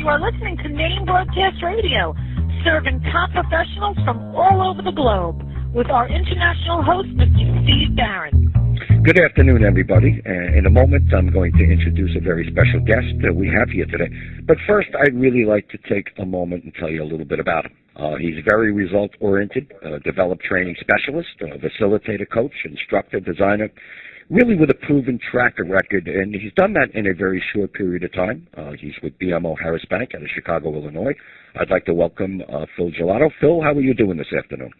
You are listening to N.A.M.E Broadcast Radio, serving top professionals from all over the globe, with our international host, Mr. Steve Barron. Good afternoon, everybody. In a moment, I'm going to introduce a very special guest that we have here today. But first, I'd really like to take a moment and tell you a little bit about him. He's very result-oriented, developed training specialist, facilitator, coach, instructor, designer, really with a proven track record, and he's done that in a very short period of time. He's with BMO Harris Bank out of Chicago, Illinois. I'd like to welcome Phil Gelato. Phil, how are you doing this afternoon?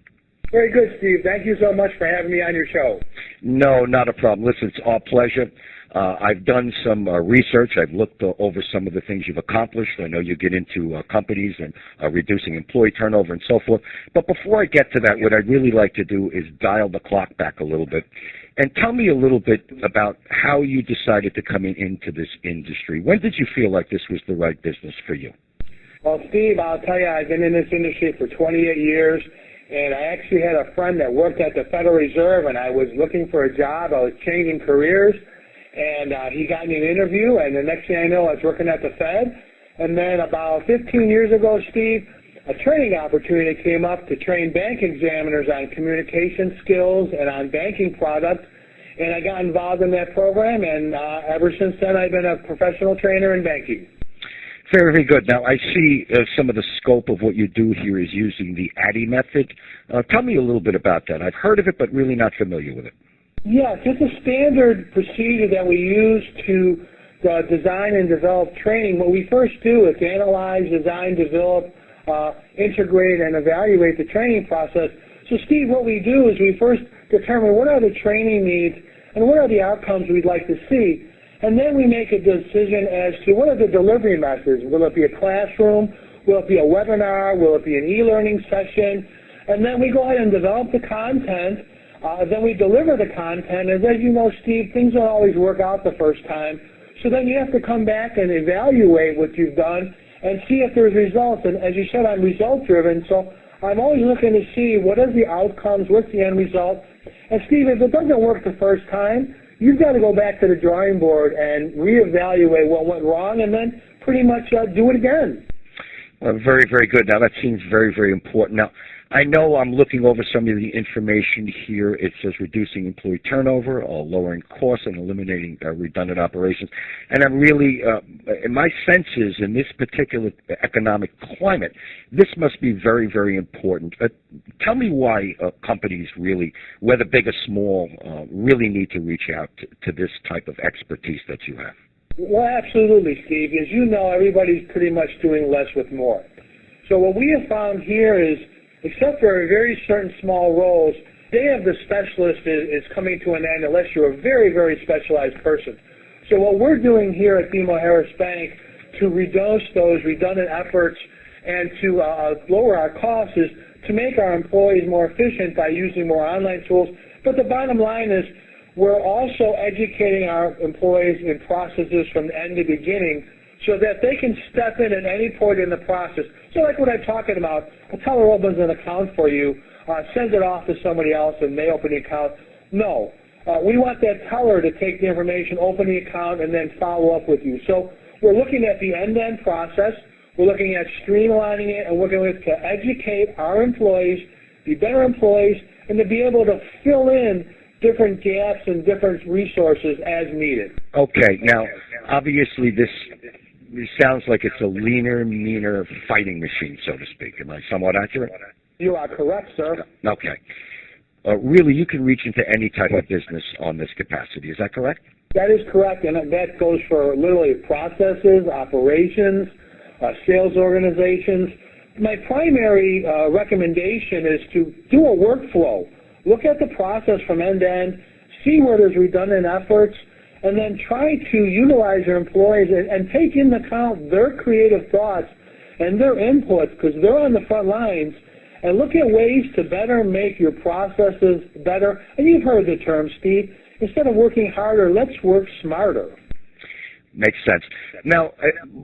Very good, Steve. Thank you so much for having me on your show. No, not a problem. Listen, it's our pleasure. I've done some research. I've looked over some of the things you've accomplished. I know you get into companies and reducing employee turnover and so forth. But before I get to that, what I'd really like to do is dial the clock back a little bit and tell me a little bit about how you decided to come into this industry. When did you feel like this was the right business for you? Well, Steve, I'll tell you, I've been in this industry for 28 years. And I actually had a friend that worked at the Federal Reserve, and I was looking for a job. I was changing careers, and he got me an interview, and the next thing I know, I was working at the Fed. And then about 15 years ago, Steve, a training opportunity came up to train bank examiners on communication skills and on banking products, and I got involved in that program, and ever since then, I've been a professional trainer in banking. Very, very good. Now, I see some of the scope of what you do here is using the N.A.M.E method. Tell me a little bit about that. I've heard of it, but really not familiar with it. Yes, it's a standard procedure that we use to design and develop training. What we first do is analyze, design, develop, integrate, and evaluate the training process. So, Steve, what we do is we first determine what are the training needs and what are the outcomes we'd like to see. And then we make a decision as to what are the delivery methods. Will it be a classroom? Will it be a webinar? Will it be an e-learning session? And then we go ahead and develop the content. Then we deliver the content. And as you know, Steve, things don't always work out the first time. So then you have to come back and evaluate what you've done and see if there's results. And as you said, I'm result-driven, so I'm always looking to see what are the outcomes, what's the end result. And, Steve, if it doesn't work the first time, you've got to go back to the drawing board and reevaluate what went wrong and then pretty much do it again. Very, very good. Now, that seems very, very important. Now, I know I'm looking over some of the information here. It says reducing employee turnover, lowering costs, and eliminating redundant operations. And I'm really, my sense is in this particular economic climate, this must be very, very important. Tell me why companies really, whether big or small, really need to reach out to this type of expertise that you have. Well, absolutely, Steve. As you know, everybody's pretty much doing less with more. So what we have found here is, except for very certain small roles, the day of the specialist is coming to an end unless you're a very, very specialized person. So what we're doing here at BMO Harris Bank to reduce those redundant efforts and to lower our costs is to make our employees more efficient by using more online tools. But the bottom line is we're also educating our employees in processes from end to beginning so that they can step in at any point in the process. So like what I'm talking about, a teller opens an account for you, sends it off to somebody else, and they open the account. No. We want that teller to take the information, open the account, and then follow up with you. So we're looking at the end-to-end process. We're looking at streamlining it, and we're going to educate our employees, be better employees, and to be able to fill in different gaps and different resources as needed. Okay. Now, obviously, this sounds like it's a leaner, meaner fighting machine, so to speak. Am I somewhat accurate? You are correct, sir. Okay. Really, you can reach into any type of business on this capacity. Is that correct? That is correct, and that goes for literally processes, operations, sales organizations. My primary recommendation is to do a workflow. Look at the process from end to end, see where there's redundant efforts, and then try to utilize your employees and take into account their creative thoughts and their inputs because they're on the front lines, and look at ways to better make your processes better. And you've heard the term, Steve, instead of working harder, let's work smarter. Makes sense. Now,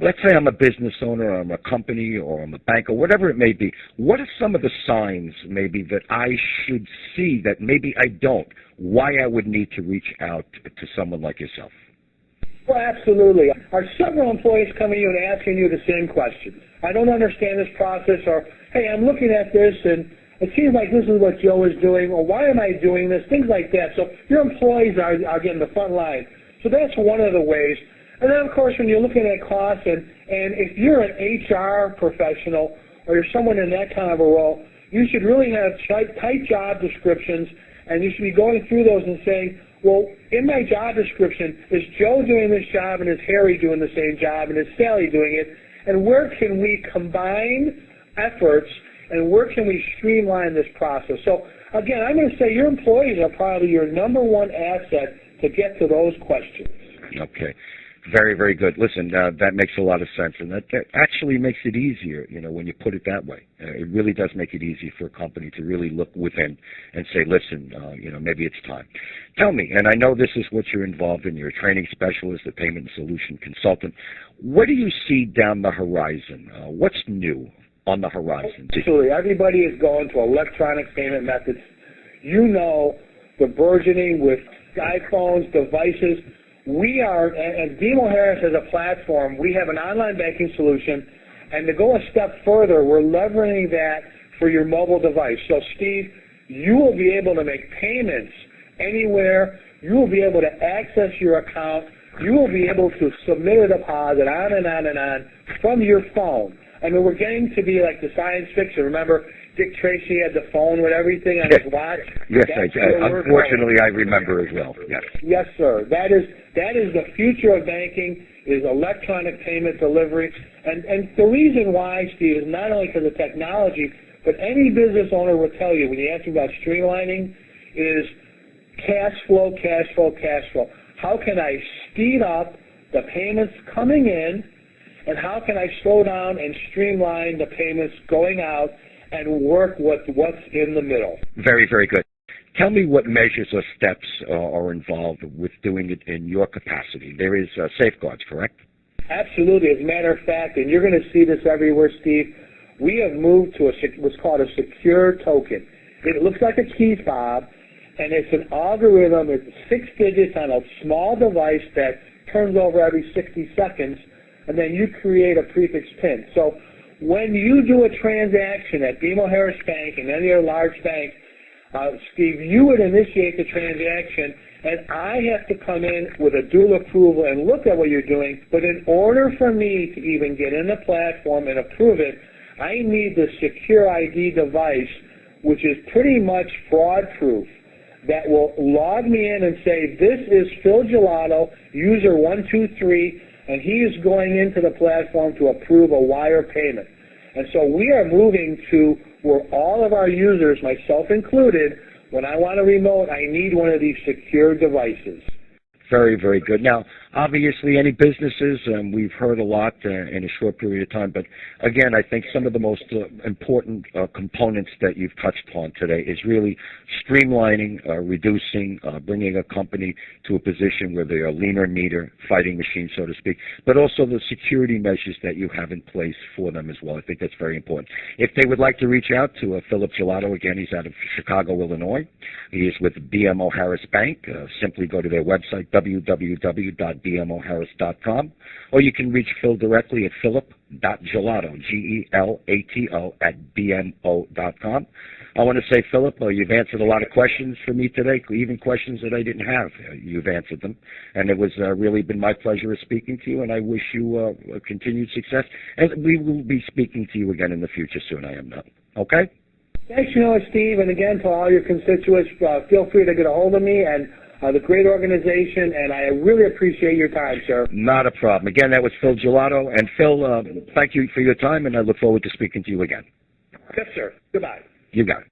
let's say I'm a business owner, or I'm a company, or I'm a bank, or whatever it may be. What are some of the signs, maybe, that I should see that maybe I don't? Why I would need to reach out to someone like yourself? Well, absolutely. Are several employees coming to you and asking you the same question? I don't understand this process, or, hey, I'm looking at this and it seems like this is what Joe is doing, or why am I doing this, things like that. So your employees are getting the front line. So that's one of the ways. And then, of course, when you're looking at costs, and if you're an HR professional or you're someone in that kind of a role, you should really have tight job descriptions, and you should be going through those and saying, well, in my job description, is Joe doing this job, and is Harry doing the same job, and is Sally doing it, and where can we combine efforts, and where can we streamline this process? So, again, I'm going to say your employees are probably your number one asset to get to those questions. Okay. Very, very good. Listen, that makes a lot of sense, and that actually makes it easier, when you put it that way. It really does make it easy for a company to really look within and say, listen, maybe it's time. Tell me, and I know this is what you're involved in, you're a training specialist, a payment and solution consultant. What do you see down the horizon? What's new on the horizon? Absolutely. Everybody is going to electronic payment methods. The burgeoning with iPhones, devices. We are, and BMO Harris as a platform, we have an online banking solution, and to go a step further, we're leveraging that for your mobile device. So, Steve, you will be able to make payments anywhere. You will be able to access your account. You will be able to submit a deposit on and on and on from your phone. I mean, we're getting to be like the science fiction. Remember, Dick Tracy had the phone with everything on his watch? Yes, unfortunately, I remember as well. Yes. Yes, sir. That is the future of banking, is electronic payment delivery. And the reason why, Steve, is not only because of technology, but any business owner will tell you when you ask them about streamlining is cash flow, cash flow, cash flow. How can I speed up the payments coming in, and how can I slow down and streamline the payments going out and work with what's in the middle? Very, very good. Tell me what measures or steps are involved with doing it in your capacity. There is safeguards, correct? Absolutely. As a matter of fact, and you're going to see this everywhere, Steve, we have moved to what's called a secure token. It looks like a key fob, and it's an algorithm. It's 6 digits on a small device that turns over every 60 seconds, and then you create a prefix PIN. So when you do a transaction at BMO Harris Bank and any other large bank, Steve, you would initiate the transaction, and I have to come in with a dual approval and look at what you're doing. But in order for me to even get in the platform and approve it, I need the secure ID device, which is pretty much fraud-proof, that will log me in and say, this is Phil Gelato, user 123, and he is going into the platform to approve a wire payment. And so we are moving to where all of our users, myself included, when I want a remote, I need one of these secure devices. Very, very good. Now, obviously, any businesses, we've heard a lot in a short period of time, but again, I think some of the most important components that you've touched upon today is really streamlining, reducing, bringing a company to a position where they are leaner, meaner, fighting machine, so to speak, but also the security measures that you have in place for them as well. I think that's very important. If they would like to reach out to Philip Gelato, again, he's out of Chicago, Illinois. He is with BMO Harris Bank. Simply go to their website, www.bmoharris.com, or you can reach Phil directly at philip.gelato, Gelato, @bmo.com. I want to say, Philip, you've answered a lot of questions for me today, even questions that I didn't have. You've answered them, and it was really been my pleasure speaking to you, and I wish you continued success. And we will be speaking to you again in the future soon, I am not. Okay? Thanks, Steve, and again, to all your constituents, feel free to get a hold of me, and the great organization, and I really appreciate your time, sir. Not a problem. Again, that was Phil Gelato. And Phil, thank you for your time, and I look forward to speaking to you again. Yes, sir. Goodbye. You got it.